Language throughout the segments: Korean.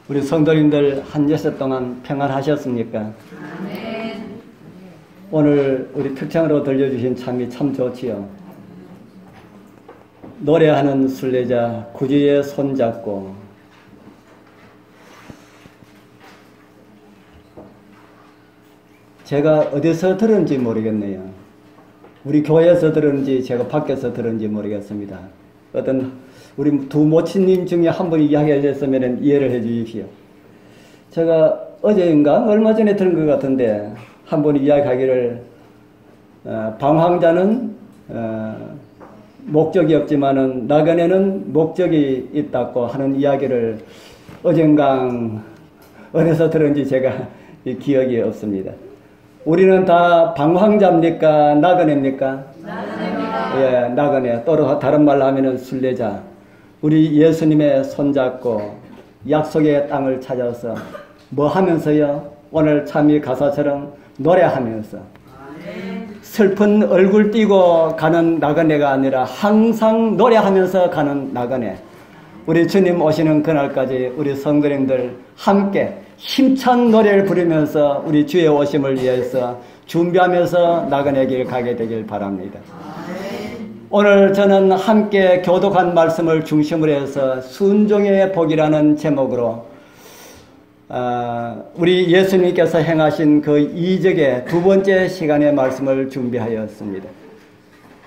우리 성도님들 한 여섯 동안 평안하셨습니까? 네. 오늘 우리 특창으로 들려주신 참이 참 좋지요. 노래하는 순례자 구주의 손잡고 제가 어디서 들은지 모르겠네요. 우리 교회에서 들은지 제가 밖에서 들은지 모르겠습니다. 어떤 우리 두 모친님 중에 한 분이 이야기하셨으면 이해를 해 주십시오. 제가 어제인가 얼마 전에 들은 것 같은데 한 분이 이야기하기를 방황자는 목적이 없지만은 나그네는 목적이 있다고 하는 이야기를 어젠가 어디서 들은지 제가 기억이 없습니다. 우리는 다 방황자입니까? 나그네입니까? 나그네입니다. 예, 나그네. 또 다른 말로 하면은 순례자. 우리 예수님의 손잡고 약속의 땅을 찾아서 뭐 하면서요? 오늘 참이 가사처럼 노래하면서 슬픈 얼굴 띄고 가는 나그네가 아니라 항상 노래하면서 가는 나그네. 우리 주님 오시는 그날까지 우리 성도님들 함께 힘찬 노래를 부르면서 우리 주의 오심을 위해서 준비하면서 나그네 길 가게 되길 바랍니다. 오늘 저는 함께 교독한 말씀을 중심으로 해서 순종의 복이라는 제목으로 우리 예수님께서 행하신 그 이적의 두 번째 시간의 말씀을 준비하였습니다.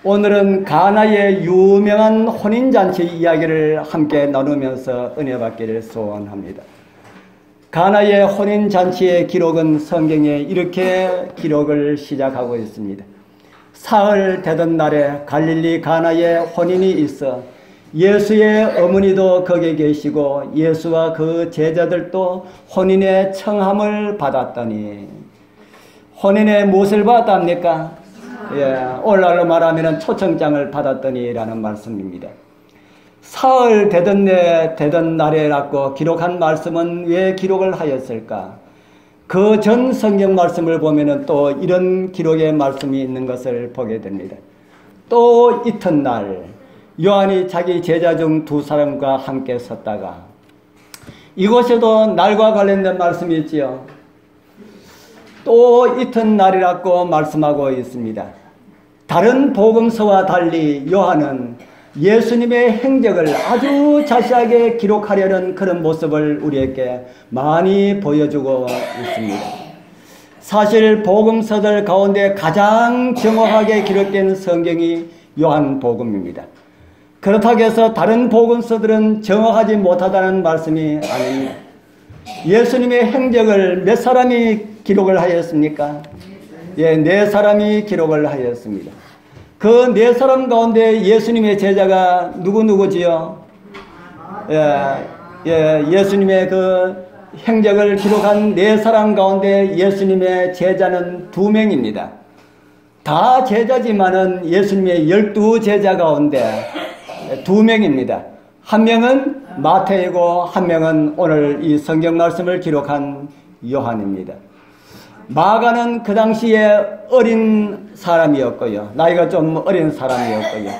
오늘은 가나의 유명한 혼인잔치 이야기를 함께 나누면서 은혜 받기를 소원합니다. 가나의 혼인잔치의 기록은 성경에 이렇게 기록을 시작하고 있습니다. 사흘 되던 날에 갈릴리 가나에 혼인이 있어 예수의 어머니도 거기에 계시고 예수와 그 제자들도 혼인의 청함을 받았더니 혼인의 무엇을 받았답니까? 예, 오늘날로 말하면 초청장을 받았더니라는 말씀입니다. 사흘 되던 날에라고 기록한 말씀은 왜 기록을 하였을까? 그 전 성경 말씀을 보면은 또 이런 기록의 말씀이 있는 것을 보게 됩니다. 또 이튿날 요한이 자기 제자 중 두 사람과 함께 섰다가 이곳에도 날과 관련된 말씀이 있지요. 또 이튿날이라고 말씀하고 있습니다. 다른 복음서와 달리 요한은 예수님의 행적을 아주 자세하게 기록하려는 그런 모습을 우리에게 많이 보여주고 있습니다. 사실 복음서들 가운데 가장 정확하게 기록된 성경이 요한복음입니다. 그렇다고 해서 다른 복음서들은 정확하지 못하다는 말씀이 아닙니다. 예수님의 행적을 몇 사람이 기록을 하였습니까? 예, 4사람이 기록을 하였습니다. 그 4사람 가운데 예수님의 제자가 누구지요? 예수님의 그 행적을 기록한 4사람 가운데 예수님의 제자는 2명입니다. 다 제자지만은 예수님의 12제자 가운데 2명입니다. 한 명은 마태이고 한 명은 오늘 이 성경 말씀을 기록한 요한입니다. 마가는 그 당시에 어린 사람이었고요. 나이가 좀 어린 사람이었고요.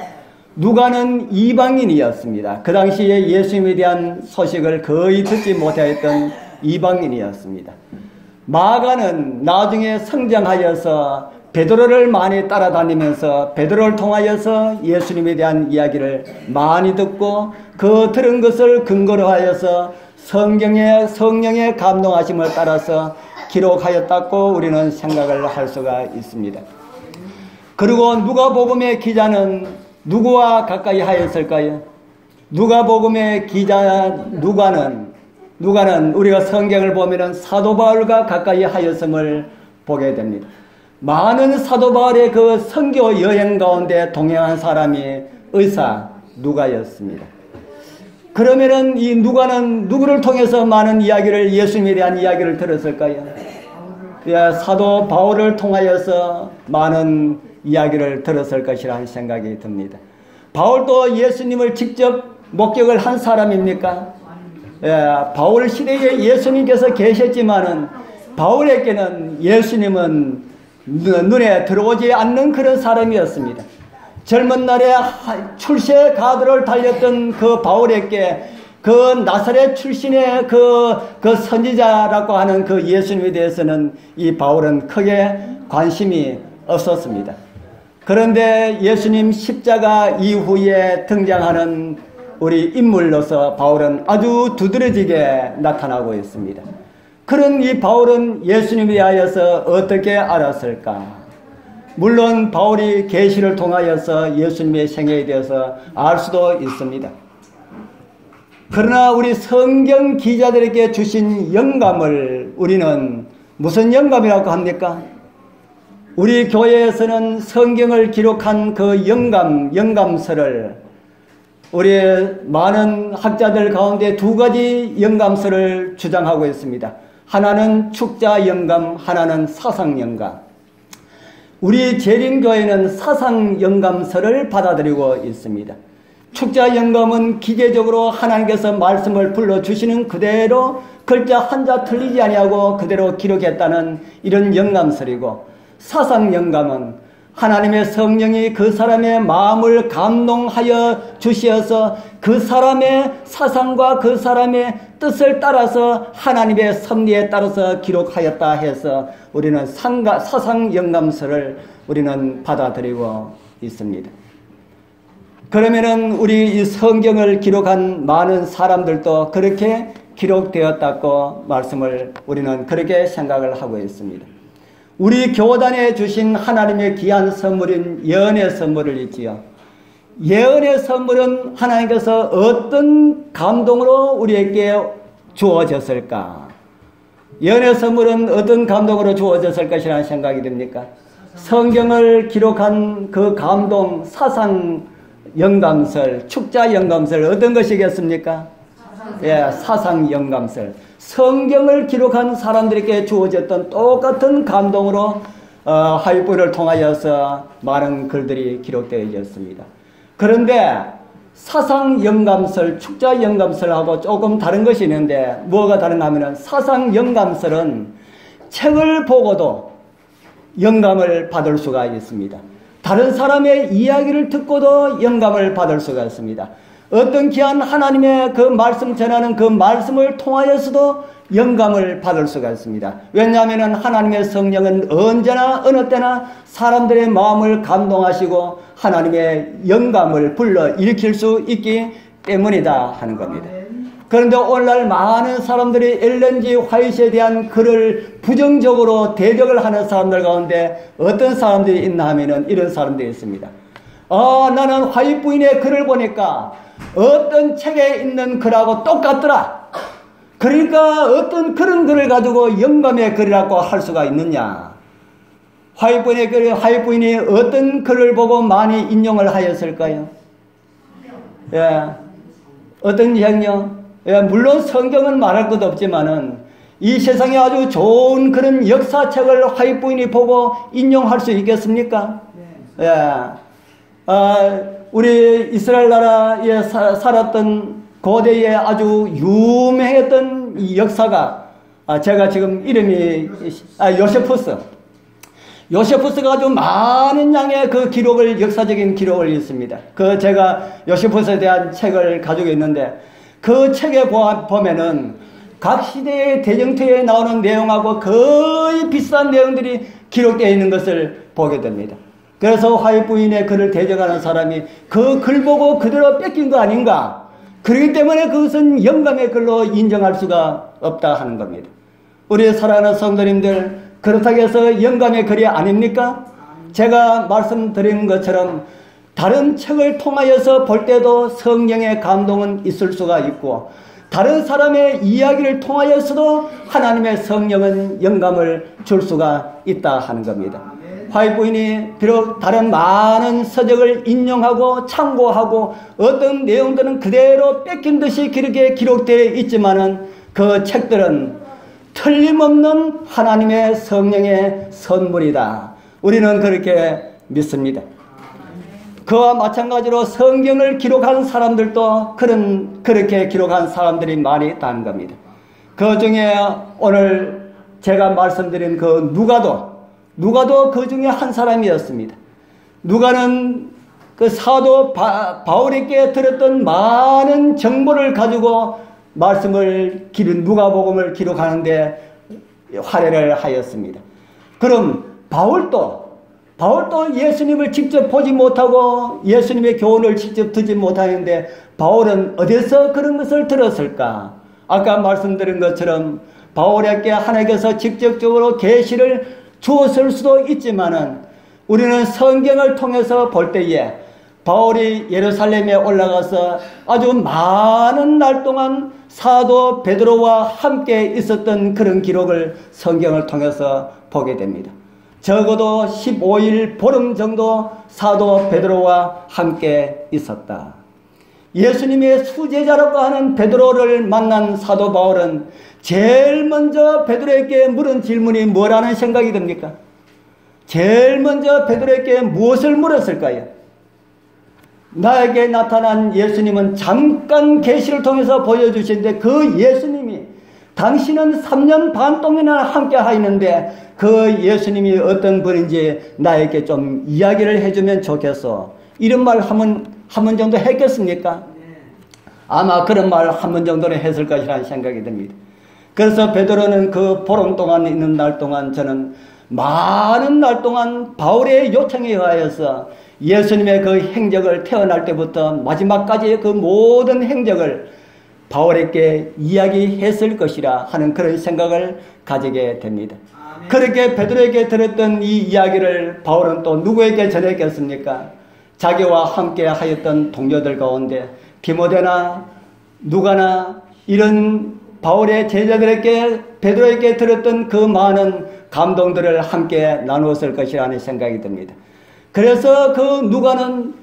누가는 이방인이었습니다. 그 당시에 예수님에 대한 소식을 거의 듣지 못했던 이방인이었습니다. 마가는 나중에 성장하여서 베드로를 많이 따라다니면서 베드로를 통하여서 예수님에 대한 이야기를 많이 듣고 그 들은 것을 근거로 하여서 성령의 감동하심을 따라서 기록하였다고 우리는 생각을 할 수가 있습니다. 그리고 누가복음의 기자는 누구와 가까이 하였을까요? 누가복음의 기자 누가는 우리가 성경을 보면은 사도 바울과 가까이 하였음을 보게 됩니다. 많은 사도 바울의 그 선교 여행 가운데 동행한 사람이 의사 누가였습니다. 그러면은 이 누가는 누구를 통해서 많은 이야기를 예수님에 대한 이야기를 들었을까요? 예, 사도 바울을 통하여서 많은 이야기를 들었을 것이라는 생각이 듭니다. 바울도 예수님을 직접 목격을 한 사람입니까? 예, 바울 시대에 예수님께서 계셨지만은 바울에게는 예수님은 눈에 들어오지 않는 그런 사람이었습니다. 젊은 날에 출세 가도를 달렸던 그 바울에게 그 나사렛 출신의 그 선지자라고 하는 그 예수님에 대해서는 이 바울은 크게 관심이 없었습니다. 그런데 예수님 십자가 이후에 등장하는 우리 인물로서 바울은 아주 두드러지게 나타나고 있습니다. 그런 이 바울은 예수님에 대하여서 어떻게 알았을까? 물론 바울이 계시를 통하여서 예수님의 생애에 대해서 알 수도 있습니다. 그러나 우리 성경 기자들에게 주신 영감을 우리는 무슨 영감이라고 합니까? 우리 교회에서는 성경을 기록한 그 영감서를 우리 많은 학자들 가운데 두 가지 영감서를 주장하고 있습니다. 하나는 축자 영감, 하나는 사상 영감. 우리 재림교회는 사상 영감서를 받아들이고 있습니다. 축자 영감은 기계적으로 하나님께서 말씀을 불러주시는 그대로 글자 한자 틀리지 아니하고 그대로 기록했다는 이런 영감설이고, 사상 영감은 하나님의 성령이 그 사람의 마음을 감동하여 주시어서 그 사람의 사상과 그 사람의 뜻을 따라서 하나님의 섭리에 따라서 기록하였다 해서 우리는 사상 영감서를 우리는 받아들이고 있습니다. 그러면은 우리 이 성경을 기록한 많은 사람들도 그렇게 기록되었다고 말씀을 우리는 그렇게 생각을 하고 있습니다. 우리 교단에 주신 하나님의 귀한 선물인 예언의 선물을 있지요. 예언의 선물은 하나님께서 어떤 감동으로 우리에게 주어졌을까? 예언의 선물은 어떤 감동으로 주어졌을 것이라는 생각이 듭니까? 성경을 기록한 그 감동, 사상 영감설, 축자 영감설 어떤 것이겠습니까? 예, 사상 영감설. 성경을 기록한 사람들에게 주어졌던 똑같은 감동으로 하이브를 통하여서 많은 글들이 기록되어 있습니다. 그런데 사상 영감설, 축자 영감설하고 조금 다른 것이 있는데 뭐가 다른가 하면 사상 영감설은 책을 보고도 영감을 받을 수가 있습니다. 다른 사람의 이야기를 듣고도 영감을 받을 수가 있습니다. 어떤 귀한 하나님의 그 말씀 전하는 그 말씀을 통하여서도 영감을 받을 수가 있습니다. 왜냐하면 하나님의 성령은 언제나 어느 때나 사람들의 마음을 감동하시고 하나님의 영감을 불러 일으킬 수 있기 때문이다 하는 겁니다. 그런데 오늘날 많은 사람들이 엘렌 G 화이트에 대한 글을 부정적으로 대적을 하는 사람들 가운데 어떤 사람들이 있나 하면은 이런 사람들이 있습니다. 나는 화이트 부인의 글을 보니까 어떤 책에 있는 글하고 똑같더라. 그러니까 어떤 그런 글을 가지고 영감의 글이라고 할 수가 있느냐. 화이트 부인의 글, 화이트 부인이 어떤 글을 보고 많이 인용을 하였을까요? 예, 어떤 이야기요? 예, 물론 성경은 말할 것도 없지만은 이 세상에 아주 좋은 그런 역사책을 화이트 부인이 보고 인용할 수 있겠습니까? 예. 우리 이스라엘 나라에 살았던 고대에 아주 유명했던 이 역사가, 제가 지금 이름이, 요세푸스가 아주 많은 양의 그 기록을, 역사적인 기록을 읽습니다. 제가 요세푸스에 대한 책을 가지고 있는데, 그 책에 보면은 각 시대의 대정토에 나오는 내용하고 거의 비슷한 내용들이 기록되어 있는 것을 보게 됩니다. 그래서 화이트 부인의 글을 대적하는 사람이 그 글 보고 그대로 뺏긴 거 아닌가? 그렇기 때문에 그것은 영감의 글로 인정할 수가 없다 하는 겁니다. 우리 사랑하는 성도님들, 그렇다고 해서 영감의 글이 아닙니까? 제가 말씀드린 것처럼 다른 책을 통하여서 볼 때도 성령의 감동은 있을 수가 있고, 다른 사람의 이야기를 통하여서도 하나님의 성령은 영감을 줄 수가 있다 하는 겁니다. 화이트 부인이 비록 다른 많은 서적을 인용하고 참고하고 어떤 내용들은 그대로 뺏긴 듯이 그렇게 기록되어 있지만은 그 책들은 틀림없는 하나님의 성령의 선물이다. 우리는 그렇게 믿습니다. 그와 마찬가지로 성경을 기록한 사람들도 그렇게 기록한 사람들이 많이 있다는 겁니다. 그 중에 오늘 제가 말씀드린 그 누가도 그 중에 한 사람이었습니다. 누가는 그 사도 바울에게 들었던 많은 정보를 가지고 말씀을 누가복음을 기록하는데 활약을 하였습니다. 그럼 바울도 예수님을 직접 보지 못하고 예수님의 교훈을 직접 듣지 못하는데 바울은 어디서 그런 것을 들었을까? 아까 말씀드린 것처럼 바울에게 하나님께서 직접적으로 계시를 주었을 수도 있지만은 우리는 성경을 통해서 볼 때에 바울이 예루살렘에 올라가서 아주 많은 날 동안 사도 베드로와 함께 있었던 그런 기록을 성경을 통해서 보게 됩니다. 적어도 15일 보름 정도 사도 베드로와 함께 있었다. 예수님의 수제자라고 하는 베드로를 만난 사도 바울은 제일 먼저 베드로에게 물은 질문이 뭐라는 생각이 듭니까? 제일 먼저 베드로에게 무엇을 물었을까요? 나에게 나타난 예수님은 잠깐 계시를 통해서 보여주시는데 그 예수님이 당신은 3년 반 동안이나 함께 하였는데 그 예수님이 어떤 분인지 나에게 좀 이야기를 해주면 좋겠어. 이런 말 한 번 정도 했겠습니까? 아마 그런 말 한 번 정도는 했을 것이라는 생각이 듭니다. 그래서 베드로는 그 보름 동안 있는 날 동안 저는 많은 날 동안 바울의 요청에 의하여서 예수님의 그 행적을 태어날 때부터 마지막까지 그 모든 행적을 바울에게 이야기했을 것이라 하는 그런 생각을 가지게 됩니다. 아멘. 그렇게 베드로에게 들었던 이 이야기를 바울은 또 누구에게 전했겠습니까? 자기와 함께 하였던 동료들 가운데 디모데나 누가나 이런 바울의 제자들에게 베드로에게 들었던 그 많은 감동들을 함께 나누었을 것이라는 생각이 듭니다. 그래서 그 누가는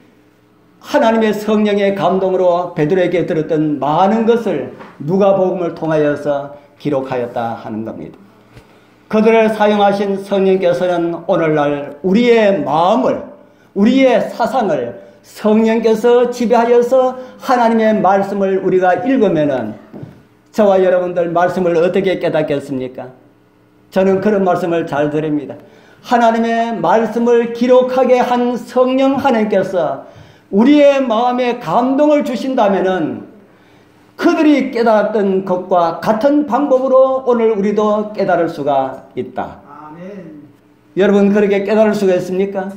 하나님의 성령의 감동으로 베드로에게 들었던 많은 것을 누가복음을 통하여서 기록하였다 하는 겁니다. 그들을 사용하신 성령께서는 오늘날 우리의 마음을, 우리의 사상을 성령께서 지배하여서 하나님의 말씀을 우리가 읽으면은 저와 여러분들 말씀을 어떻게 깨닫겠습니까? 저는 그런 말씀을 잘 드립니다. 하나님의 말씀을 기록하게 한 성령 하나님께서 우리의 마음에 감동을 주신다면은 그들이 깨달았던 것과 같은 방법으로 오늘 우리도 깨달을 수가 있다. 아멘. 여러분 그렇게 깨달을 수가 있습니까?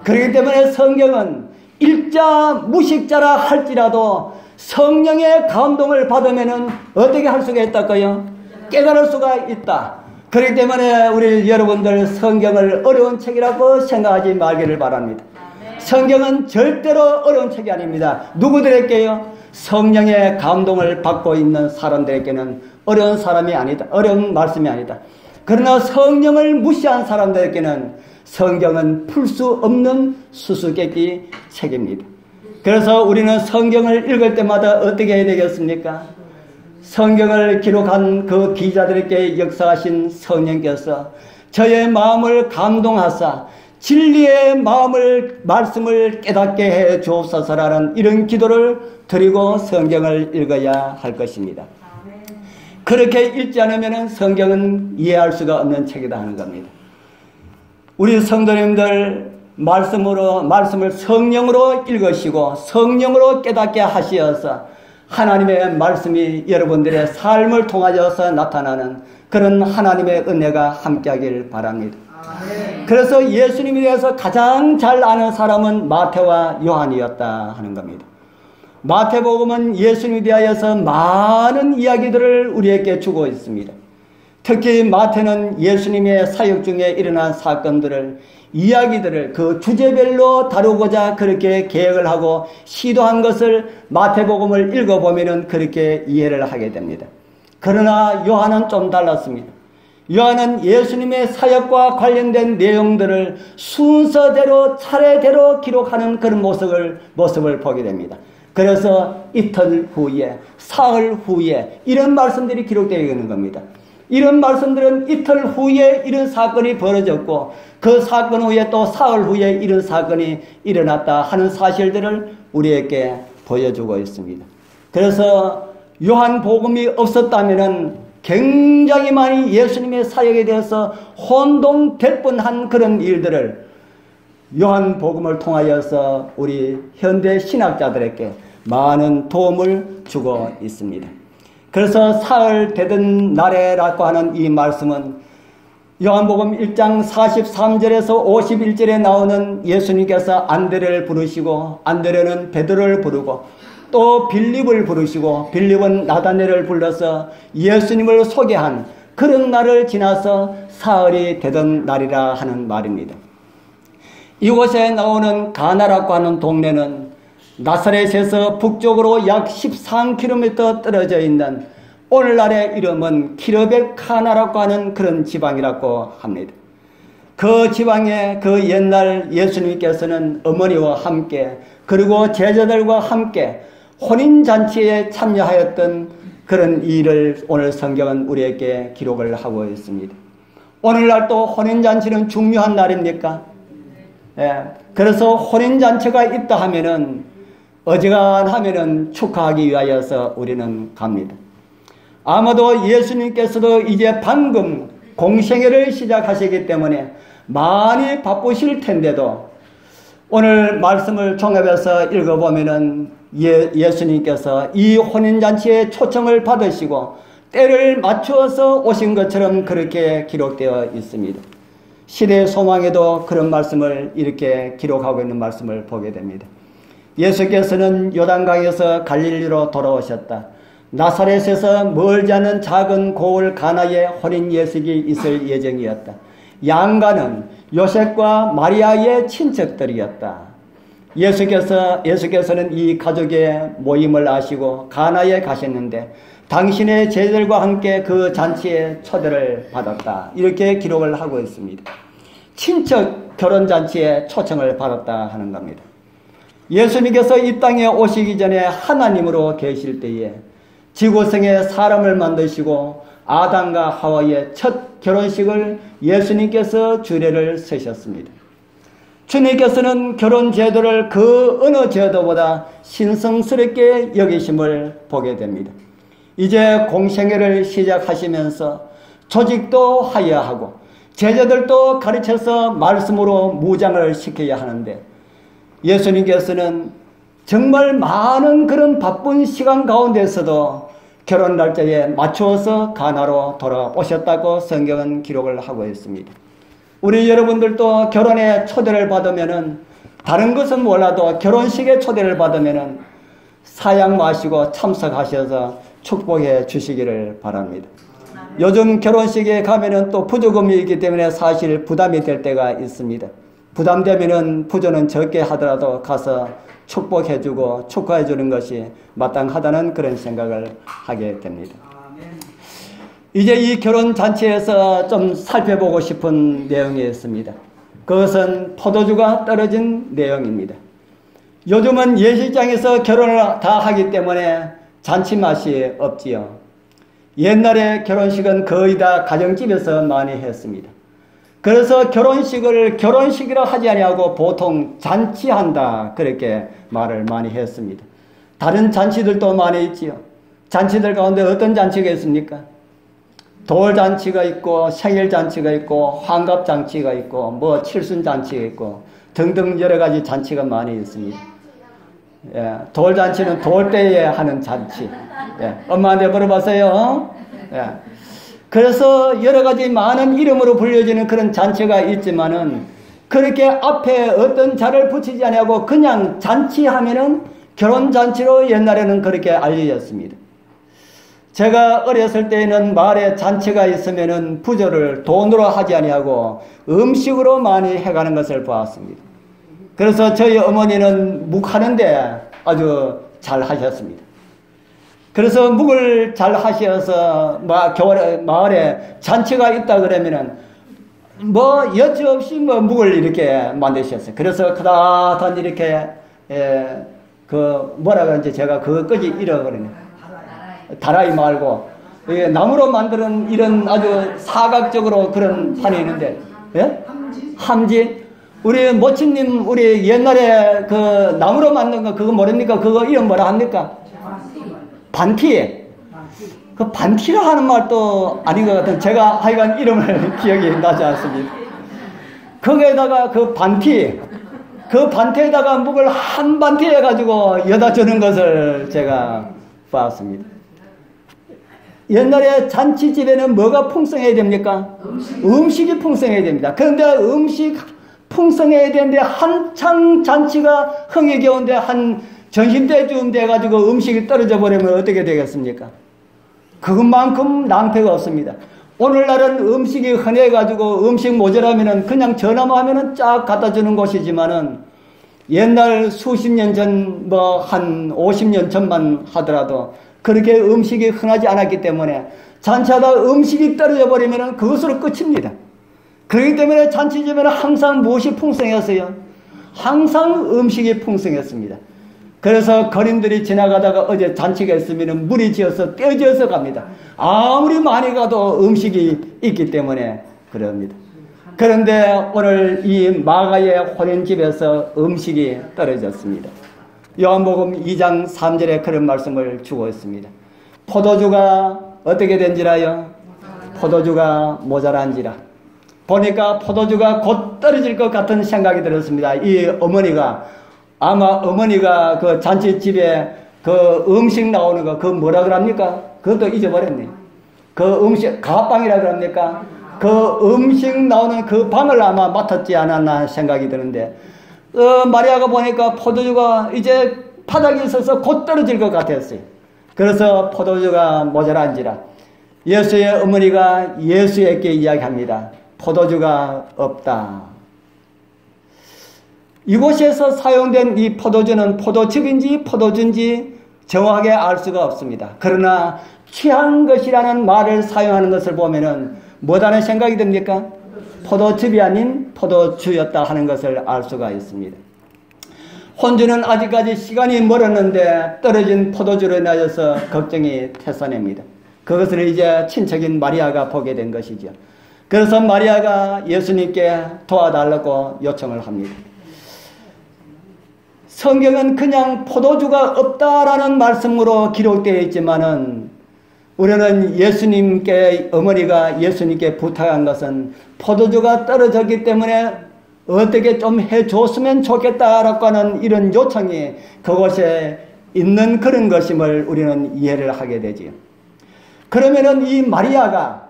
그렇기 때문에 성경은 일자 무식자라 할지라도 성령의 감동을 받으면은 어떻게 할 수가 있다고요? 깨달을 수가 있다. 그렇기 때문에 우리 여러분들 성경을 어려운 책이라고 생각하지 말기를 바랍니다. 성경은 절대로 어려운 책이 아닙니다. 누구들에게요? 성령의 감동을 받고 있는 사람들에게는 어려운 사람이 아니다. 어려운 말씀이 아니다. 그러나 성령을 무시한 사람들에게는 성경은 풀 수 없는 수수께끼 책입니다. 그래서 우리는 성경을 읽을 때마다 어떻게 해야 되겠습니까? 성경을 기록한 그 기자들에게 역사하신 성령께서 저의 마음을 감동하사 진리의 말씀을 깨닫게 해 주옵소서라는 이런 기도를 드리고 성경을 읽어야 할 것입니다. 그렇게 읽지 않으면 성경은 이해할 수가 없는 책이다 하는 겁니다. 우리 성도님들 말씀을 성령으로 읽으시고 성령으로 깨닫게 하시어서 하나님의 말씀이 여러분들의 삶을 통하여서 나타나는 그런 하나님의 은혜가 함께하길 바랍니다. 아멘. 그래서 예수님에 대해서 가장 잘 아는 사람은 마태와 요한이었다 하는 겁니다. 마태복음은 예수님에 대하여서 많은 이야기들을 우리에게 주고 있습니다. 특히 마태는 예수님의 사역 중에 일어난 사건들을, 이야기들을 그 주제별로 다루고자 그렇게 계획을 하고 시도한 것을 마태복음을 읽어보면 그렇게 이해를 하게 됩니다. 그러나 요한은 좀 달랐습니다. 요한은 예수님의 사역과 관련된 내용들을 순서대로 차례대로 기록하는 그런 모습을 보게 됩니다. 그래서 이틀 후에, 사흘 후에 이런 말씀들이 기록되어 있는 겁니다. 이런 말씀들은 이틀 후에 이런 사건이 벌어졌고 그 사건 후에 또 사흘 후에 이런 사건이 일어났다 하는 사실들을 우리에게 보여주고 있습니다. 그래서 요한복음이 없었다면은 굉장히 많이 예수님의 사역에 대해서 혼동될 뻔한 그런 일들을 요한복음을 통하여서 우리 현대 신학자들에게 많은 도움을 주고 있습니다. 그래서 사흘 되던 날에라고 하는 이 말씀은 요한복음 1장 43절에서 51절에 나오는 예수님께서 안드레를 부르시고 안드레는 베드로를 부르고 또 빌립을 부르시고 빌립은 나다넬을 불러서 예수님을 소개한 그런 날을 지나서 사흘이 되던 날이라 하는 말입니다. 이곳에 나오는 가나라고 하는 동네는 나사렛에서 북쪽으로 약 13km 떨어져 있는 오늘날의 이름은 키르벳 카나라고 하는 그런 지방이라고 합니다. 그 지방에 그 옛날 예수님께서는 어머니와 함께 그리고 제자들과 함께 혼인잔치에 참여하였던 그런 일을 오늘 성경은 우리에게 기록을 하고 있습니다. 오늘날 또 혼인잔치는 중요한 날입니까? 예, 그래서 혼인잔치가 있다 하면은 어지간하면은 축하하기 위하여서 우리는 갑니다. 아마도 예수님께서도 이제 방금 공생애를 시작하시기 때문에 많이 바쁘실 텐데도 오늘 말씀을 종합해서 읽어보면은 예수님께서 이 혼인잔치에 초청을 받으시고 때를 맞추어서 오신 것처럼 그렇게 기록되어 있습니다. 시대의 소망에도 그런 말씀을 이렇게 기록하고 있는 말씀을 보게 됩니다. 예수께서는 요단강에서 갈릴리로 돌아오셨다. 나사렛에서 멀지 않은 작은 고을 가나에 혼인 예식이 있을 예정이었다. 양가는 요셉과 마리아의 친척들이었다. 예수께서는 이 가족의 모임을 아시고 가나에 가셨는데 당신의 제자들과 함께 그 잔치에 초대를 받았다. 이렇게 기록을 하고 있습니다. 친척 결혼잔치에 초청을 받았다 하는 겁니다. 예수님께서 이 땅에 오시기 전에 하나님으로 계실 때에 지구성에 사람을 만드시고 아담과 하와의 첫 결혼식을 예수님께서 주례를 서셨습니다. 주님께서는 결혼 제도를 그 어느 제도보다 신성스럽게 여기심을 보게 됩니다. 이제 공생애를 시작하시면서 조직도 하여야 하고 제자들도 가르쳐서 말씀으로 무장을 시켜야 하는데 예수님께서는 정말 많은 그런 바쁜 시간 가운데서도 결혼 날짜에 맞추어서 가나로 돌아오셨다고 성경은 기록을 하고 있습니다. 우리 여러분들도 결혼에 초대를 받으면은 다른 것은 몰라도 결혼식에 초대를 받으면은 사양 마시고 참석하셔서 축복해 주시기를 바랍니다. 요즘 결혼식에 가면은 또 부조금이 있기 때문에 사실 부담이 될 때가 있습니다. 부담되면은 부조는 적게 하더라도 가서 축복해주고 축하해주는 것이 마땅하다는 그런 생각을 하게 됩니다. 이제 이 결혼잔치에서 좀 살펴보고 싶은 내용이 있습니다. 그것은 포도주가 떨어진 내용입니다. 요즘은 예식장에서 결혼을 다 하기 때문에 잔치 맛이 없지요. 옛날에 결혼식은 거의 다 가정집에서 많이 했습니다. 그래서 결혼식이라 하지 아니하고 보통 잔치한다 그렇게 말을 많이 했습니다. 다른 잔치들도 많이 있지요. 잔치들 가운데 어떤 잔치가 있습니까? 돌잔치가 있고 생일잔치가 있고 환갑잔치가 있고 뭐 칠순잔치가 있고 등등 여러 가지 잔치가 많이 있습니다. 예, 돌잔치는 돌 때에 하는 잔치. 예, 엄마한테 물어봤어요. 예. 그래서 여러 가지 많은 이름으로 불려지는 그런 잔치가 있지만은 그렇게 앞에 어떤 자를 붙이지 않고 그냥 잔치하면은 결혼잔치로 옛날에는 그렇게 알려졌습니다. 제가 어렸을 때에는 마을에 잔치가 있으면은 부조를 돈으로 하지 아니하고 음식으로 많이 해가는 것을 보았습니다. 그래서 저희 어머니는 묵하는데 아주 잘 하셨습니다. 그래서 묵을 잘 하셔서 마을에 잔치가 있다 그러면은 뭐 여지없이 뭐 묵을 이렇게 만드셨어요. 그래서 크다란 이렇게 그 뭐라 그런지 제가 그것까지 잃어버리네. 다라이 말고 나무로 만드는 이런 아주 사각적으로 그런 판이 있는데, 예? 함지. 우리 모친님 우리 옛날에 그 나무로 만든 거 그거 모릅니까? 그거 이름 뭐라 합니까? 반티. 그 반티라 하는 말도 아닌 것 같은 제가 하여간 이름을 기억이 나지 않습니다. 거기에다가 그 반티 그 반태에다가 묵을 한 반태 해가지고 여다 주는 것을 제가 봤습니다. 옛날에 잔치집에는 뭐가 풍성해야 됩니까? 음식이 풍성해야 됩니다. 그런데 음식 풍성해야 되는데 한창 잔치가 흥이 겨운데 한 전신대쯤 돼가지고 음식이 떨어져 버리면 어떻게 되겠습니까? 그것만큼 낭패가 없습니다. 오늘날은 음식이 흔해가지고 음식 모자라면은 그냥 전화만 하면은 쫙 갖다 주는 곳이지만은 옛날 수십 년 전, 뭐 한 50년 전만 하더라도 그렇게 음식이 흔하지 않았기 때문에 잔치하다 음식이 떨어져 버리면은 그것으로 끝입니다. 그렇기 때문에 잔치집에는 항상 무엇이 풍성했어요? 항상 음식이 풍성했습니다. 그래서 거린들이 지나가다가 어제 잔치가 있으면 물이 지어서 떼지어서 갑니다. 아무리 많이 가도 음식이 있기 때문에 그럽니다. 그런데 오늘 이 마가의 혼인집에서 음식이 떨어졌습니다. 요한복음 2장 3절에 그런 말씀을 주고 있습니다. 포도주가 어떻게 된지라요? 포도주가 모자란지라. 보니까 포도주가 곧 떨어질 것 같은 생각이 들었습니다. 이 어머니가 아마 어머니가 그 잔치집에 그 음식 나오는 거, 그 뭐라 그럽니까? 그것도 잊어버렸네. 그 음식, 가방이라 그럽니까? 그 음식 나오는 그 방을 아마 맡았지 않았나 생각이 드는데, 마리아가 보니까 포도주가 이제 바닥에 있어서 곧 떨어질 것 같았어요. 그래서 포도주가 모자란지라. 예수의 어머니가 예수에게 이야기합니다. 포도주가 없다. 이곳에서 사용된 이 포도주는 포도즙인지 포도주인지 정확하게 알 수가 없습니다. 그러나 취한 것이라는 말을 사용하는 것을 보면은 뭐라는 생각이 듭니까? 포도즙이 아닌 포도주였다 하는 것을 알 수가 있습니다. 혼주는 아직까지 시간이 멀었는데 떨어진 포도주로 인하여서 걱정이 태산입니다. 그것을 이제 친척인 마리아가 보게 된 것이죠. 그래서 마리아가 예수님께 도와달라고 요청을 합니다. 성경은 그냥 포도주가 없다라는 말씀으로 기록되어 있지만은 우리는 예수님께, 어머니가 예수님께 부탁한 것은 포도주가 떨어졌기 때문에 어떻게 좀 해줬으면 좋겠다라고 하는 이런 요청이 그곳에 있는 그런 것임을 우리는 이해를 하게 되지요. 그러면은 이 마리아가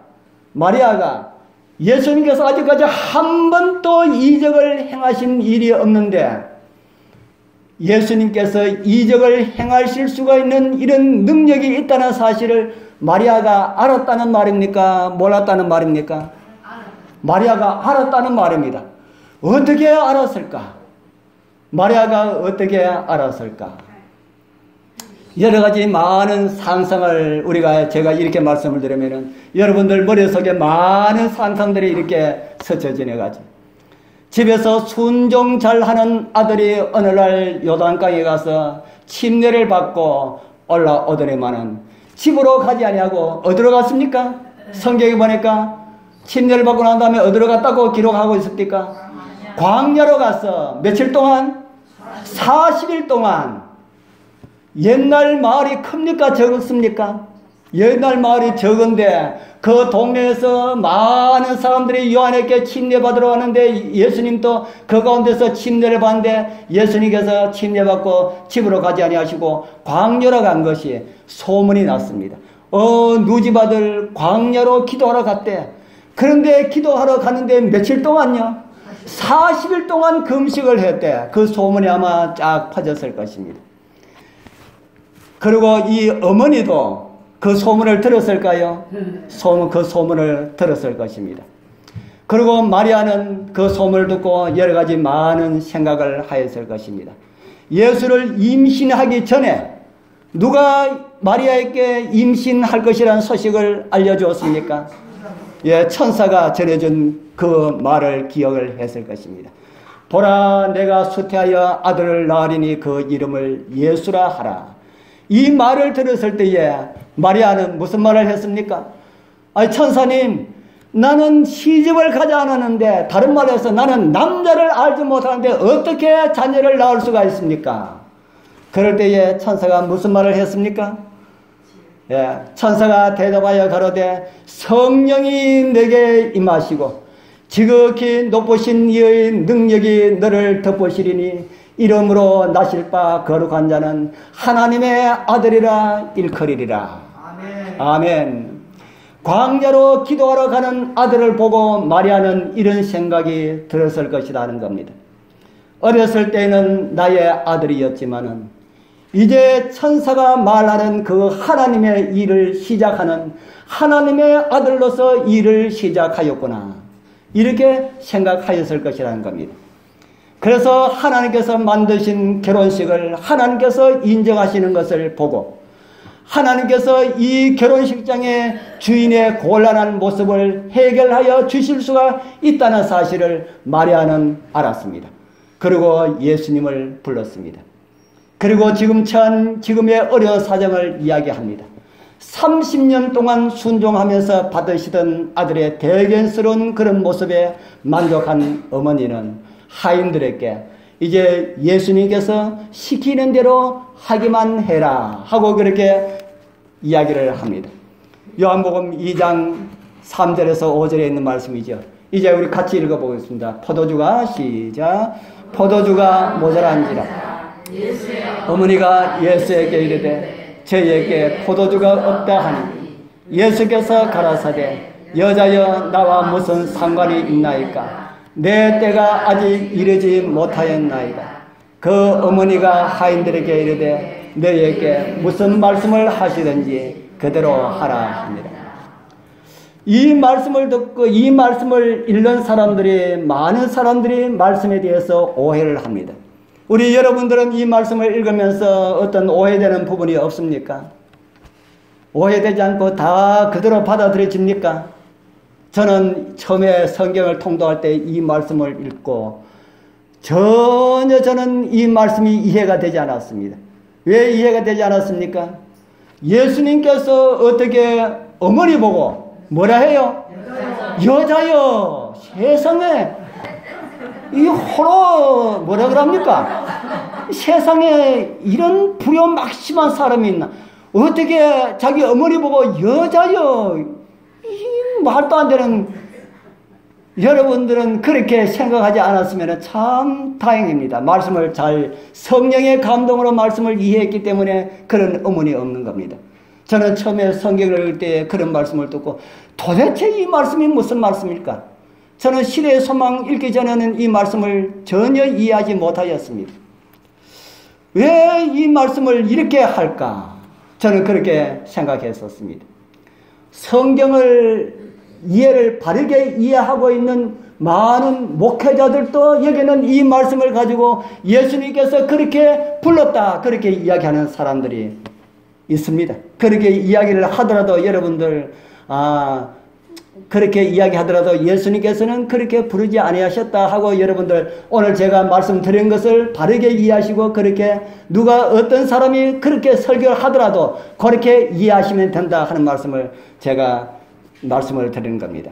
예수님께서 아직까지 한 번도 이적을 행하신 일이 없는데 예수님께서 이적을 행하실 수가 있는 이런 능력이 있다는 사실을 마리아가 알았다는 말입니까? 몰랐다는 말입니까? 마리아가 알았다는 말입니다. 어떻게 알았을까? 마리아가 어떻게 알았을까? 여러 가지 많은 상상을 제가 이렇게 말씀을 드리면은 여러분들 머릿속에 많은 상상들이 이렇게 스쳐 지나가죠. 집에서 순종 잘하는 아들이 어느 날 요단강에 가서 침례를 받고 올라오더니만은 집으로 가지 아니하고 어디로 갔습니까? 성경에 보니까 침례를 받고 난 다음에 어디로 갔다고 기록하고 있습니까? 광야로 가서 며칠 동안? 40일 동안. 옛날 마을이 큽니까? 적었습니까? 옛날 마을이 적은데 그 동네에서 많은 사람들이 요한에게 침례받으러 왔는데 예수님도 그 가운데서 침례를 받는데 예수님께서 침례받고 집으로 가지 아니하시고 광야로 간 것이 소문이 났습니다. 누집 아들 광야로 기도하러 갔대. 그런데 기도하러 갔는데 며칠 동안요? 40일 동안 금식을 했대. 그 소문이 아마 쫙 퍼졌을 것입니다. 그리고 이 어머니도 그 소문을 들었을까요? 그 소문을 들었을 것입니다. 그리고 마리아는 그 소문을 듣고 여러 가지 많은 생각을 하였을 것입니다. 예수를 임신하기 전에 누가 마리아에게 임신할 것이라는 소식을 알려주었습니까? 예, 천사가 전해준 그 말을 기억을 했을 것입니다. 보라, 내가 수태하여 아들을 낳으리니 그 이름을 예수라 하라. 이 말을 들었을 때에 마리아는 무슨 말을 했습니까? 천사님, 나는 시집을 가지 않았는데, 다른 말로 해서 나는 남자를 알지 못하는데 어떻게 자녀를 낳을 수가 있습니까? 그럴 때에 천사가 무슨 말을 했습니까? 예, 천사가 대답하여 가로되 성령이 내게 임하시고 지극히 높으신 이의 능력이 너를 덮으시리니 이름으로 나실 바 거룩한 자는 하나님의 아들이라 일컬이리라. 아멘. 광야로 기도하러 가는 아들을 보고 마리아는 이런 생각이 들었을 것이다 하는 겁니다. 어렸을 때는 나의 아들이었지만은 이제 천사가 말하는 그 하나님의 일을 시작하는 하나님의 아들로서 일을 시작하였구나. 이렇게 생각하였을 것이라는 겁니다. 그래서 하나님께서 만드신 결혼식을 하나님께서 인정하시는 것을 보고 하나님께서 이 결혼식장의 주인의 곤란한 모습을 해결하여 주실 수가 있다는 사실을 마리아는 알았습니다. 그리고 예수님을 불렀습니다. 그리고 지금의 어려운 사정을 이야기합니다. 30년 동안 순종하면서 받으시던 아들의 대견스러운 그런 모습에 만족한 어머니는 하인들에게 이제 예수님께서 시키는 대로 하기만 해라 하고 그렇게 이야기를 합니다. 요한복음 2장 3절에서 5절에 있는 말씀이죠. 이제 우리 같이 읽어보겠습니다. 포도주가 시작. 포도주가 모자란지라 어머니가 예수에게 이르되 저에게 포도주가 없다 하니 예수께서 가라사대 여자여 나와 무슨 상관이 있나이까 내 때가 아직 이르지 못하였나이다. 그 어머니가 하인들에게 이르되 너에게 무슨 말씀을 하시든지 그대로 하라 합니다. 이 말씀을 듣고 이 말씀을 읽는 사람들이 많은 사람들이 말씀에 대해서 오해를 합니다. 우리 여러분들은 이 말씀을 읽으면서 어떤 오해되는 부분이 없습니까? 오해되지 않고 다 그대로 받아들여집니까? 저는 처음에 성경을 통독할 때 이 말씀을 읽고 전혀 저는 이 말씀이 이해가 되지 않았습니다. 왜 이해가 되지 않았습니까? 예수님께서 어떻게 어머니 보고 뭐라 해요? 여자요. 세상에 이 호로 뭐라 그럽니까? 세상에 이런 불효막심한 사람이 있나? 어떻게 자기 어머니 보고 여자요. 이 말도 안 되는. 여러분들은 그렇게 생각하지 않았으면 참 다행입니다. 말씀을 잘 성령의 감동으로 말씀을 이해했기 때문에 그런 어머니 없는 겁니다. 저는 처음에 성경을 읽을 때 그런 말씀을 듣고 도대체 이 말씀이 무슨 말씀일까? 저는 시대의 소망 읽기 전에는 이 말씀을 전혀 이해하지 못하였습니다. 왜 이 말씀을 이렇게 할까? 저는 그렇게 생각했었습니다. 성경을 이해를 바르게 이해하고 있는 많은 목회자들도 여기는 이 말씀을 가지고 예수님께서 그렇게 불렀다 그렇게 이야기하는 사람들이 있습니다. 그렇게 이야기를 하더라도 여러분들 그렇게 이야기하더라도 예수님께서는 그렇게 부르지 아니하셨다 하고 여러분들 오늘 제가 말씀드린 것을 바르게 이해하시고 그렇게 누가 어떤 사람이 그렇게 설교를 하더라도 그렇게 이해하시면 된다 하는 말씀을 제가 말씀을 드리는 겁니다.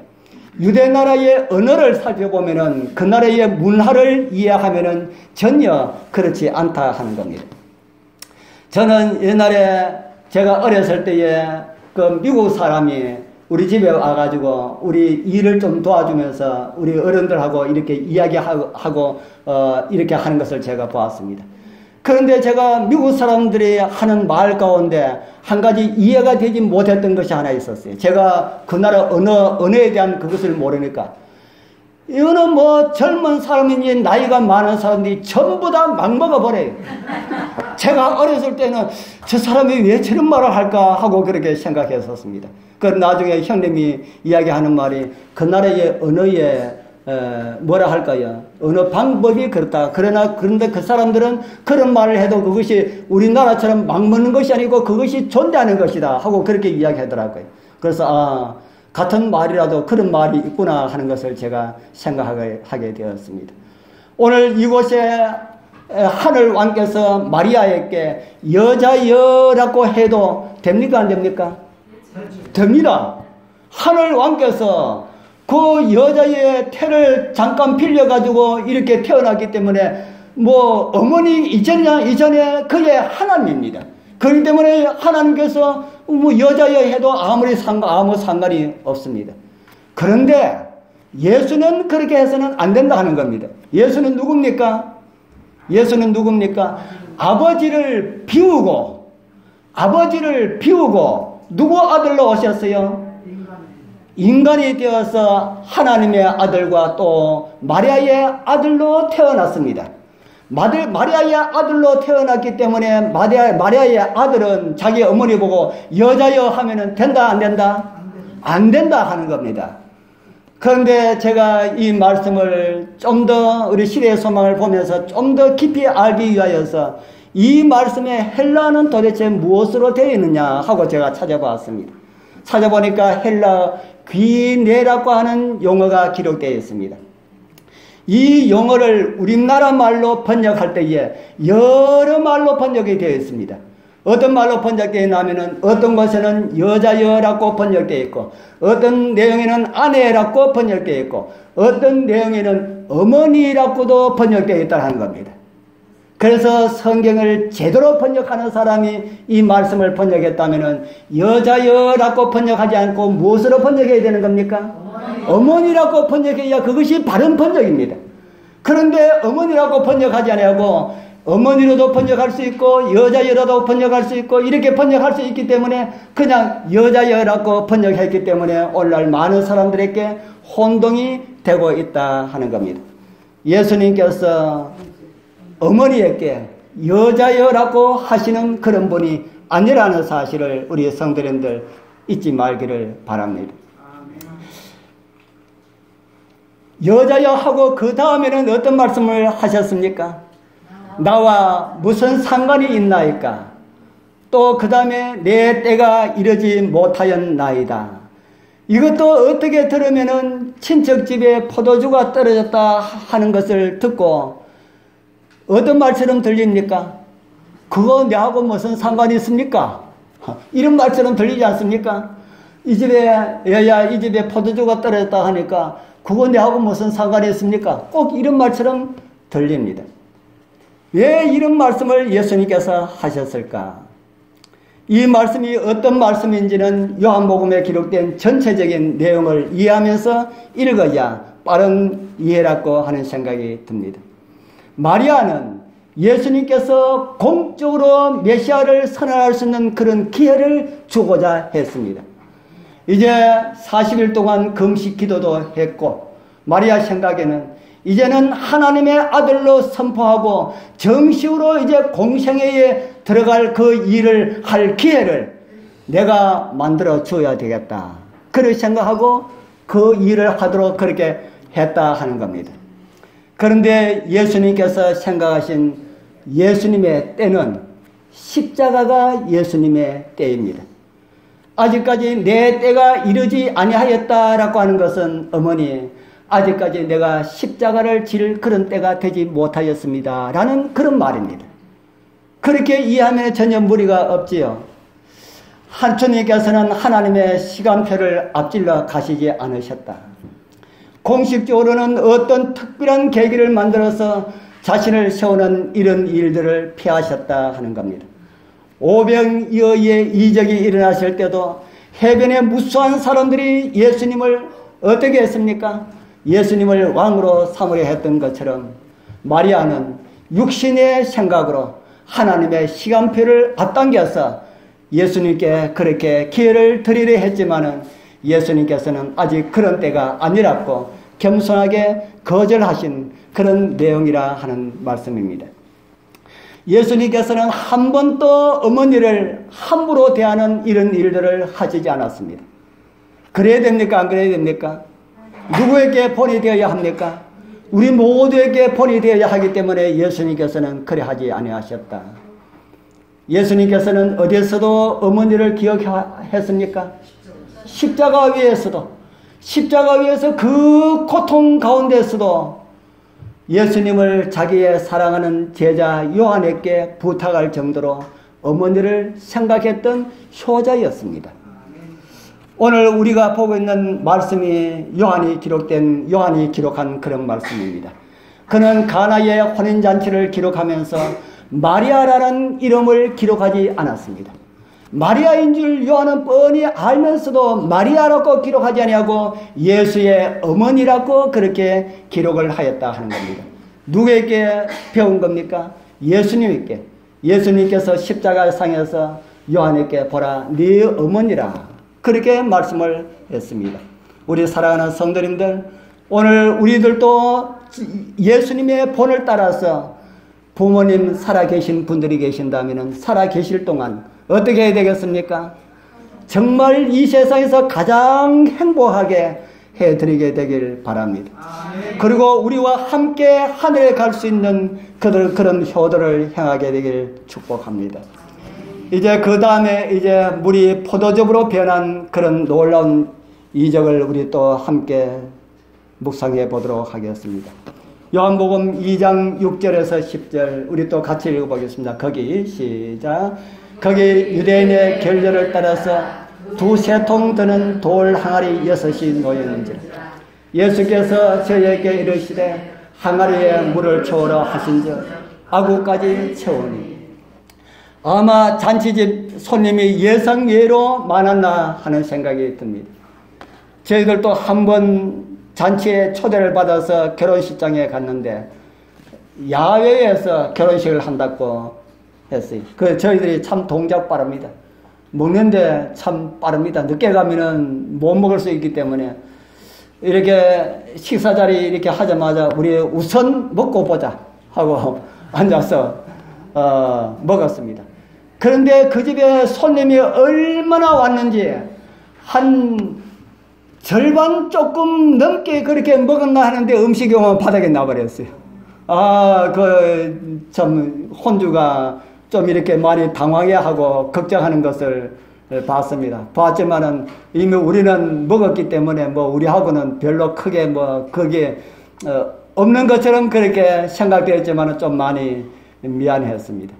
유대 나라의 언어를 살펴보면은 그 나라의 문화를 이해하면은 전혀 그렇지 않다 하는 겁니다. 저는 옛날에 제가 어렸을 때에 그 미국 사람이 우리 집에 와가지고 우리 일을 좀 도와주면서 우리 어른들하고 이렇게 이야기하고 이렇게 하는 것을 제가 보았습니다. 그런데 제가 미국 사람들이 하는 말 가운데 한 가지 이해가 되지 못했던 것이 하나 있었어요. 제가 그 나라 언어에 대한 그것을 모르니까. 이거는 뭐 젊은 사람인지 나이가 많은 사람들이 전부 다 막 먹어버려요. 제가 어렸을 때는 저 사람이 왜 저런 말을 할까 하고 그렇게 생각했었습니다. 그 나중에 형님이 이야기하는 말이 그 나라의 언어에 뭐라 할까요? 어느 방법이 그렇다. 그런데 그 사람들은 그런 말을 해도 그것이 우리나라처럼 막 먹는 것이 아니고 그것이 존재하는 것이다 하고 그렇게 이야기하더라고요. 그래서 같은 말이라도 그런 말이 있구나 하는 것을 제가 생각하게 되었습니다. 오늘 이곳에 하늘 왕께서 마리아에게 여자여라고 해도 됩니까 안 됩니까? 됩니다. 하늘 왕께서 그 여자의 태를 잠깐 빌려가지고 이렇게 태어났기 때문에 뭐 어머니 이전에 그의 하나님입니다. 그렇기 때문에 하나님께서 뭐 여자여 해도 아무 상관이 없습니다. 그런데 예수는 그렇게 해서는 안 된다 하는 겁니다. 예수는 누굽니까? 예수는 누굽니까? 아버지를 비우고 누구 아들로 오셨어요? 인간이 되어서 하나님의 아들과 또 마리아의 아들로 태어났습니다. 마리아의 아들로 태어났기 때문에 마리아의 아들은 자기 어머니 보고 여자여 하면은 된다 안 된다? 안 된다 하는 겁니다. 그런데 제가 이 말씀을 좀 더 우리 시대의 소망을 보면서 좀 더 깊이 알기 위하여서 이 말씀의 헬라어는 도대체 무엇으로 되어 있느냐 하고 제가 찾아봤습니다. 찾아보니까 헬라 귀네라고 하는 용어가 기록되어 있습니다. 이 용어를 우리나라 말로 번역할 때에 여러 말로 번역이 되어 있습니다. 어떤 말로 번역되어 있냐면은 어떤 곳에는 여자여라고 번역되어 있고 어떤 내용에는 아내라고 번역되어 있고 어떤 내용에는 어머니라고도 번역되어 있다는 겁니다. 그래서 성경을 제대로 번역하는 사람이 이 말씀을 번역했다면은 여자여라고 번역하지 않고 무엇으로 번역해야 되는 겁니까? 어머니라고 번역해야 그것이 바른 번역입니다. 그런데 어머니라고 번역하지 않고 어머니로도 번역할 수 있고 여자여라도 번역할 수 있고 이렇게 번역할 수 있기 때문에 그냥 여자여라고 번역했기 때문에 오늘날 많은 사람들에게 혼동이 되고 있다 하는 겁니다. 예수님께서 어머니에게 여자여라고 하시는 그런 분이 아니라는 사실을 우리 성도님들 잊지 말기를 바랍니다. 여자여 하고 그 다음에는 어떤 말씀을 하셨습니까? 나와 무슨 상관이 있나이까? 또 그 다음에 내 때가 이르지 못하였나이다. 이것도 어떻게 들으면은 친척집에 포도주가 떨어졌다 하는 것을 듣고 어떤 말처럼 들립니까? 그거 내하고 무슨 상관이 있습니까? 이런 말처럼 들리지 않습니까? 이 집에 포도주가 떨어졌다 하니까 그거 내하고 무슨 상관이 있습니까? 꼭 이런 말처럼 들립니다. 왜 이런 말씀을 예수님께서 하셨을까? 이 말씀이 어떤 말씀인지는 요한복음에 기록된 전체적인 내용을 이해하면서 읽어야 빠른 이해라고 하는 생각이 듭니다. 마리아는 예수님께서 공적으로 메시아를 선언할 수 있는 그런 기회를 주고자 했습니다. 이제 40일 동안 금식 기도도 했고 마리아 생각에는 이제는 하나님의 아들로 선포하고 정식으로 이제 공생애에 들어갈 그 일을 할 기회를 내가 만들어 줘야 되겠다. 그렇게 생각하고 그 일을 하도록 그렇게 했다 하는 겁니다. 그런데 예수님께서 생각하신 예수님의 때는 십자가가 예수님의 때입니다. 아직까지 내 때가 이르지 아니하였다라고 하는 것은 어머니 아직까지 내가 십자가를 질 그런 때가 되지 못하였습니다 라는 그런 말입니다. 그렇게 이해하면 전혀 무리가 없지요. 하나님께서는 하나님의 시간표를 앞질러 가시지 않으셨다. 공식적으로는 어떤 특별한 계기를 만들어서 자신을 세우는 이런 일들을 피하셨다 하는 겁니다. 오병이어의 이적이 일어났을 때도 해변에 무수한 사람들이 예수님을 어떻게 했습니까? 예수님을 왕으로 삼으려 했던 것처럼 마리아는 육신의 생각으로 하나님의 시간표를 앞당겨서 예수님께 그렇게 기회를 드리려 했지만은 예수님께서는 아직 그런 때가 아니라고 겸손하게 거절하신 그런 내용이라 하는 말씀입니다. 예수님께서는 한 번도 어머니를 함부로 대하는 이런 일들을 하시지 않았습니다. 그래야 됩니까? 안 그래야 됩니까? 누구에게 본이 되어야 합니까? 우리 모두에게 본이 되어야 하기 때문에 예수님께서는 그래 하지 아니하셨다. 예수님께서는 어디에서도 어머니를 기억했습니까? 십자가 위에서도, 십자가 위에서 그 고통 가운데서도 예수님을 자기의 사랑하는 제자 요한에게 부탁할 정도로 어머니를 생각했던 효자였습니다. 오늘 우리가 보고 있는 말씀이 요한이 기록한 그런 말씀입니다. 그는 가나의 혼인잔치를 기록하면서 마리아라는 이름을 기록하지 않았습니다. 마리아인 줄 요한은 뻔히 알면서도 마리아라고 기록하지 아니하고 예수의 어머니라고 그렇게 기록을 하였다 하는 겁니다. 누구에게 배운 겁니까? 예수님께. 예수님께서 십자가상에서 요한에게 보라 네 어머니라 그렇게 말씀을 했습니다. 우리 사랑하는 성도님들, 오늘 우리들도 예수님의 본을 따라서 부모님 살아계신 분들이 계신다면 살아계실 동안 어떻게 해야 되겠습니까? 정말 이 세상에서 가장 행복하게 해드리게 되길 바랍니다. 그리고 우리와 함께 하늘에 갈 수 있는 그런 효도를 행하게 되길 축복합니다. 이제 그 다음에 이제 물이 포도즙으로 변한 그런 놀라운 이적을 우리 또 함께 묵상해 보도록 하겠습니다. 요한복음 2장 6절에서 10절 우리 또 같이 읽어보겠습니다. 거기 시작. 거기 유대인의 결례를 따라서 두세 통 드는 돌 항아리 6이 놓였는지라. 예수께서 저에게 이르시되 항아리에 물을 채우라 하신즉 아구까지 채우니. 아마 잔치집 손님이 예상외로 많았나 하는 생각이 듭니다. 저희들도 한번 잔치에 초대를 받아서 결혼식장에 갔는데 야외에서 결혼식을 한다고 했어요. 저희들이 참 동작 빠릅니다. 먹는데 참 빠릅니다. 늦게 가면은 못 먹을 수 있기 때문에 이렇게 식사 자리 이렇게 하자마자 우리 우선 먹고 보자 하고 앉아서 먹었습니다. 그런데 그 집에 손님이 얼마나 왔는지 한 절반 조금 넘게 그렇게 먹었나 하는데 음식이 오면 바닥에 나버렸어요. 참 혼주가 좀 이렇게 많이 당황해 하고 걱정하는 것을 봤습니다. 봤지만은 이미 우리는 먹었기 때문에 우리하고는 별로 크게 거기에 없는 것처럼 그렇게 생각되었지만은 좀 많이 미안했습니다.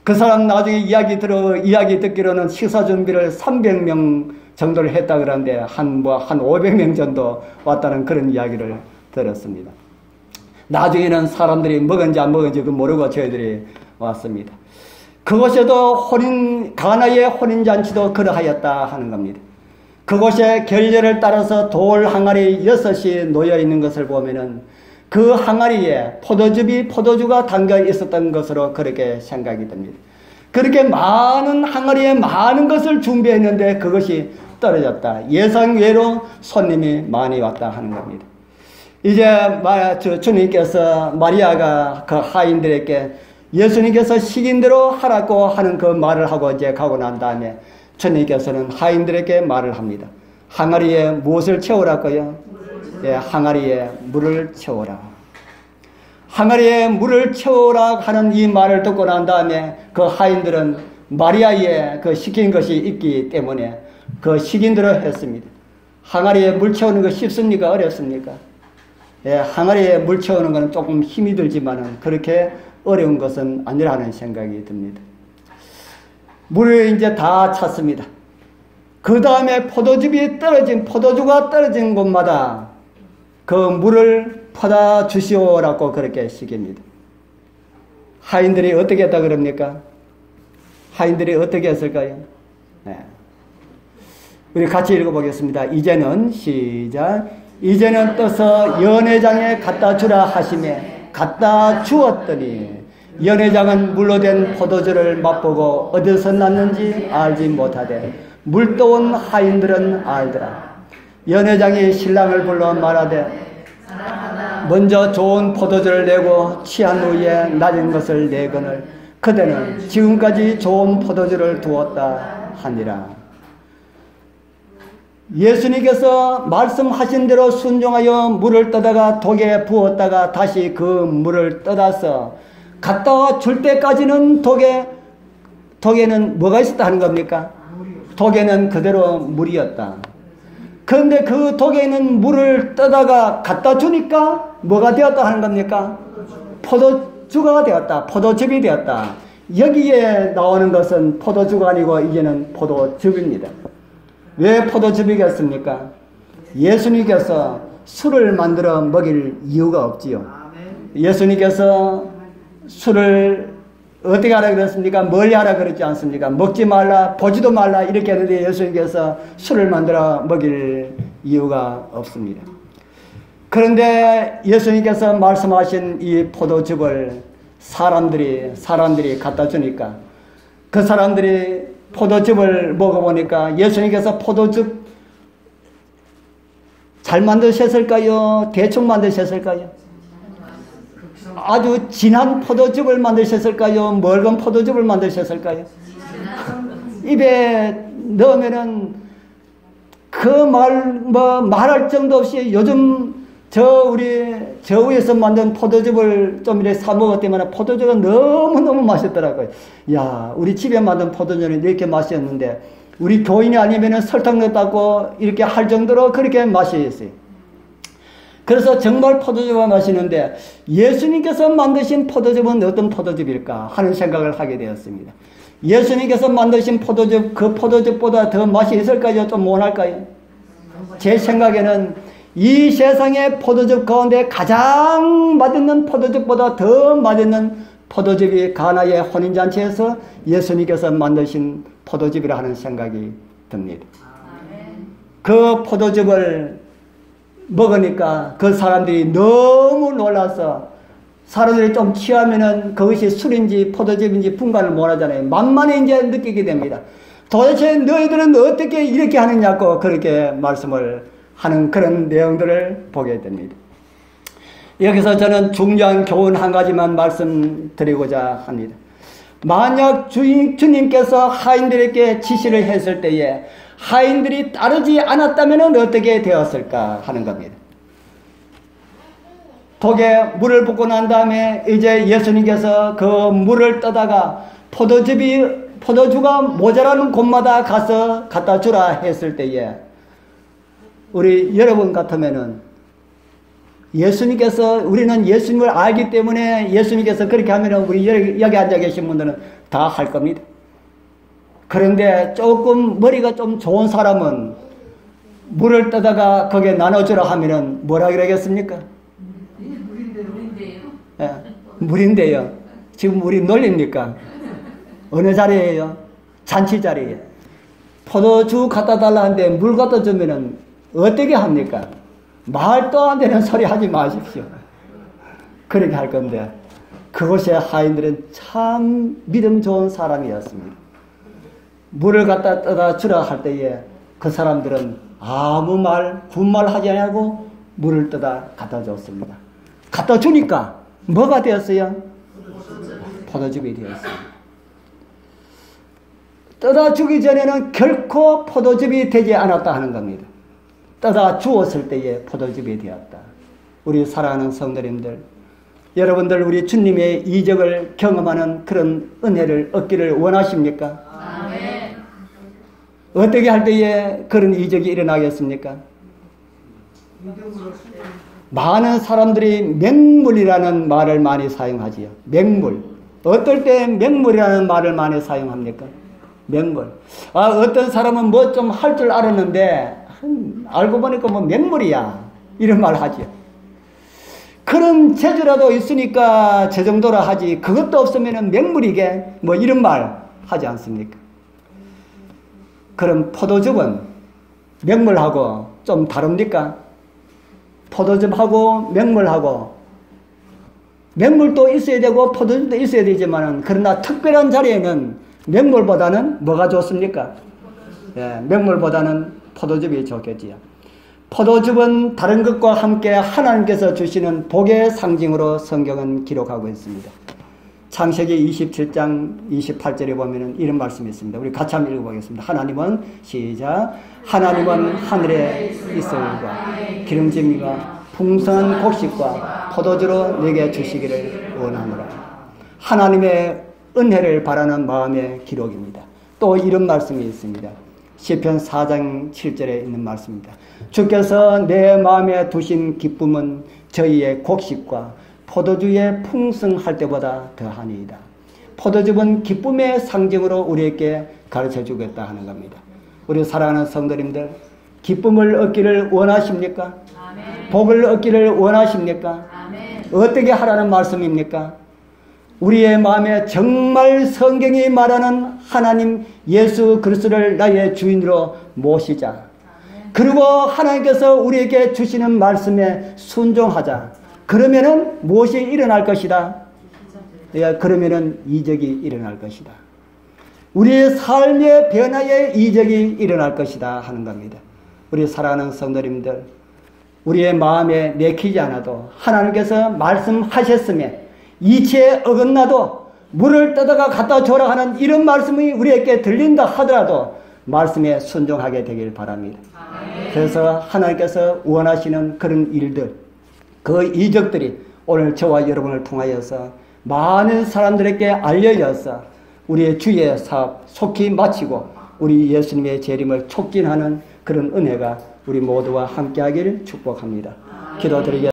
그 사람 나중에 이야기 듣기로는 식사 준비를 300명 정도를 했다 그러는데 한 500명 정도 왔다는 그런 이야기를 들었습니다. 나중에는 사람들이 먹은지 안 먹은지 모르고 저희들이 왔습니다. 그곳에도 가나의 혼인잔치도 그러하였다 하는 겁니다. 그곳에 결례를 따라서 돌 항아리 6이 놓여 있는 것을 보면은 그 항아리에 포도주가 담겨 있었던 것으로 그렇게 생각이 됩니다. 그렇게 많은 항아리에 많은 것을 준비했는데 그것이 떨어졌다. 예상외로 손님이 많이 왔다 하는 겁니다. 이제 주님께서 마리아가 그 하인들에게 예수님께서 시킨 대로 하라고 하는 그 말을 하고 이제 가고 난 다음에 주님께서는 하인들에게 말을 합니다. 항아리에 무엇을 채우라고요? 예, 항아리에 물을 채우라. 항아리에 물을 채우라 하는 이 말을 듣고 난 다음에 그 하인들은 마리아의 그 시킨 것이 있기 때문에 그 시킨 대로 했습니다. 항아리에 물 채우는 거 쉽습니까? 어렵습니까? 예, 항아리에 물 채우는 것은 조금 힘이 들지만은 그렇게 어려운 것은 아니라는 생각이 듭니다. 물을 이제 다 찼습니다. 그 다음에 포도주가 떨어진 곳마다 그 물을 퍼다 주시오라고 그렇게 시킵니다. 하인들이 어떻게 했다 그럽니까? 하인들이 어떻게 했을까요? 네. 우리 같이 읽어보겠습니다. 이제는 시작. 이제는 떠서 연회장에 갖다 주라 하시매 갖다 주었더니 연회장은 물로 된 포도주를 맛보고 어디서 났는지 알지 못하되 물떠온 하인들은 알더라. 연회장이 신랑을 불러 말하되 먼저 좋은 포도주를 내고 취한 후에 낮은 것을 내거늘 그대는 지금까지 좋은 포도주를 두었다 하니라. 예수님께서 말씀하신 대로 순종하여 물을 떠다가 독에 부었다가 다시 그 물을 떠다서 갖다 줄 때까지는 독에는 뭐가 있었다 하는 겁니까? 독에는 그대로 물이었다. 그런데 그 독에는 물을 떠다가 갖다 주니까 뭐가 되었다 하는 겁니까? 포도주가 되었다. 포도즙이 되었다. 여기에 나오는 것은 포도주가 아니고 이제는 포도즙입니다. 왜 포도즙이겠습니까? 예수님께서 술을 만들어 먹일 이유가 없지요. 예수님께서 술을 어떻게 하라 그랬습니까? 멀리 하라 그랬지 않습니까? 먹지 말라, 보지도 말라 이렇게 했는데 예수님께서 술을 만들어 먹일 이유가 없습니다. 그런데 예수님께서 말씀하신 이 포도즙을 사람들이 갖다 주니까 그 사람들이 포도즙을 먹어보니까 예수님께서 포도즙 잘 만드셨을까요? 대충 만드셨을까요? 아주 진한 포도즙을 만드셨을까요? 묽은 포도즙을 만드셨을까요? 입에 넣으면은 말할 정도 없이 요즘 저 위에서 만든 포도즙을 좀 이렇게 사 먹었더니 포도즙은 너무너무 맛있더라고요. 야, 우리 집에 만든 포도즙이 이렇게 맛있었는데 우리 교인이 아니면은 설탕 넣었다고 이렇게 할 정도로 그렇게 맛이 있어요. 그래서 정말 포도즙이 맛있는데 예수님께서 만드신 포도즙은 어떤 포도즙일까 하는 생각을 하게 되었습니다. 예수님께서 만드신 포도즙, 그 포도즙보다 더 맛이 있을까요? 좀 못할까요? 제 생각에는 이 세상의 포도즙 가운데 가장 맛있는 포도즙보다 더 맛있는 포도즙이 가나의 혼인잔치에서 예수님께서 만드신 포도즙이라 하는 생각이 듭니다. 그 포도즙을 먹으니까 그 사람들이 너무 놀라서 사람들이 좀 취하면은 그것이 술인지 포도즙인지 분간을 못 하잖아요. 만만히 이제 느끼게 됩니다. 도대체 너희들은 어떻게 이렇게 하느냐고 그렇게 말씀을 하는 그런 내용들을 보게 됩니다. 여기서 저는 중요한 교훈 한 가지만 말씀드리고자 합니다. 만약 주님께서 하인들에게 지시를 했을 때에 하인들이 따르지 않았다면 어떻게 되었을까 하는 겁니다. 독에 물을 붓고 난 다음에 이제 예수님께서 그 물을 떠다가 포도주가 모자라는 곳마다 가서 갖다 주라 했을 때에 우리 여러분 같으면은 우리는 예수님을 알기 때문에 예수님께서 그렇게 하면은 우리 여기 앉아 계신 분들은 다 할 겁니다. 그런데 조금 머리가 좀 좋은 사람은 물을 떠다가 거기에 나눠주라 하면은 뭐라 그러겠습니까? 예, 물인데요. 지금 우리 놀립니까? 어느 자리예요? 잔치 자리예요. 포도주 갖다 달라는데 물 갖다 주면은 어떻게 합니까? 말도 안 되는 소리 하지 마십시오. 그렇게 할 건데 그곳의 하인들은 참 믿음 좋은 사람이었습니다. 물을 갖다 떠다 주라 할 때에 그 사람들은 아무 군말 하지 않고 물을 떠다 갖다 줬습니다. 갖다 주니까 뭐가 되었어요? 포도즙이 되었습니다. 떠다 주기 전에는 결코 포도즙이 되지 않았다 하는 겁니다. 떠다 주었을 때에 포도즙이 되었다. 우리 사랑하는 성도님들, 여러분들 우리 주님의 이적을 경험하는 그런 은혜를 얻기를 원하십니까? 아멘. 어떻게 할 때에 그런 이적이 일어나겠습니까? 많은 사람들이 맹물이라는 말을 많이 사용하지요. 맹물. 어떨 때 맹물이라는 말을 많이 사용합니까? 맹물. 어떤 사람은 뭐 좀 할 줄 알았는데 알고 보니까 뭐 맹물이야 이런 말 하지요. 그런 재주라도 있으니까 저 정도라 하지 그것도 없으면 맹물이게 뭐 이런 말 하지 않습니까? 그럼 포도즙은 맹물하고 좀 다릅니까? 포도즙하고 맹물도 있어야 되고 포도즙도 있어야 되지만 그러나 특별한 자리에는 맹물보다는 뭐가 좋습니까? 예, 맹물보다는 포도즙이 좋겠지요. 포도즙은 다른 것과 함께 하나님께서 주시는 복의 상징으로 성경은 기록하고 있습니다. 창세기 27장 28절에 보면 이런 말씀이 있습니다. 우리 같이 한번 읽어보겠습니다. 하나님은 하나님은 하늘의 이슬과 기름짐과 풍성한 곡식과 포도주로 내게 주시기를 원하노라. 하나님의 은혜를 바라는 마음의 기록입니다. 또 이런 말씀이 있습니다. 시편 4장 7절에 있는 말씀입니다. 주께서 내 마음에 두신 기쁨은 저희의 곡식과 포도주의 풍성할 때보다 더하니이다. 포도즙은 기쁨의 상징으로 우리에게 가르쳐 주겠다 하는 겁니다. 우리 사랑하는 성도님들, 기쁨을 얻기를 원하십니까? 아멘. 복을 얻기를 원하십니까? 아멘. 어떻게 하라는 말씀입니까? 우리의 마음에 정말 성경이 말하는 하나님 예수 그리스도를 나의 주인으로 모시자. 그리고 하나님께서 우리에게 주시는 말씀에 순종하자. 그러면은 무엇이 일어날 것이다? 그러면은 이적이 일어날 것이다. 우리의 삶의 변화에 이적이 일어날 것이다 하는 겁니다. 우리 사랑하는 성도님들, 우리의 마음에 내키지 않아도 하나님께서 말씀하셨으면 이치에 어긋나도 물을 떠다가 갖다 줘라 하는 이런 말씀이 우리에게 들린다 하더라도 말씀에 순종하게 되길 바랍니다. 그래서 하나님께서 원하시는 그런 일들, 그 이적들이 오늘 저와 여러분을 통하여서 많은 사람들에게 알려져서 우리의 주의 사업 속히 마치고 우리 예수님의 재림을 촉진하는 그런 은혜가 우리 모두와 함께하기를 축복합니다. 기도드리겠습니다.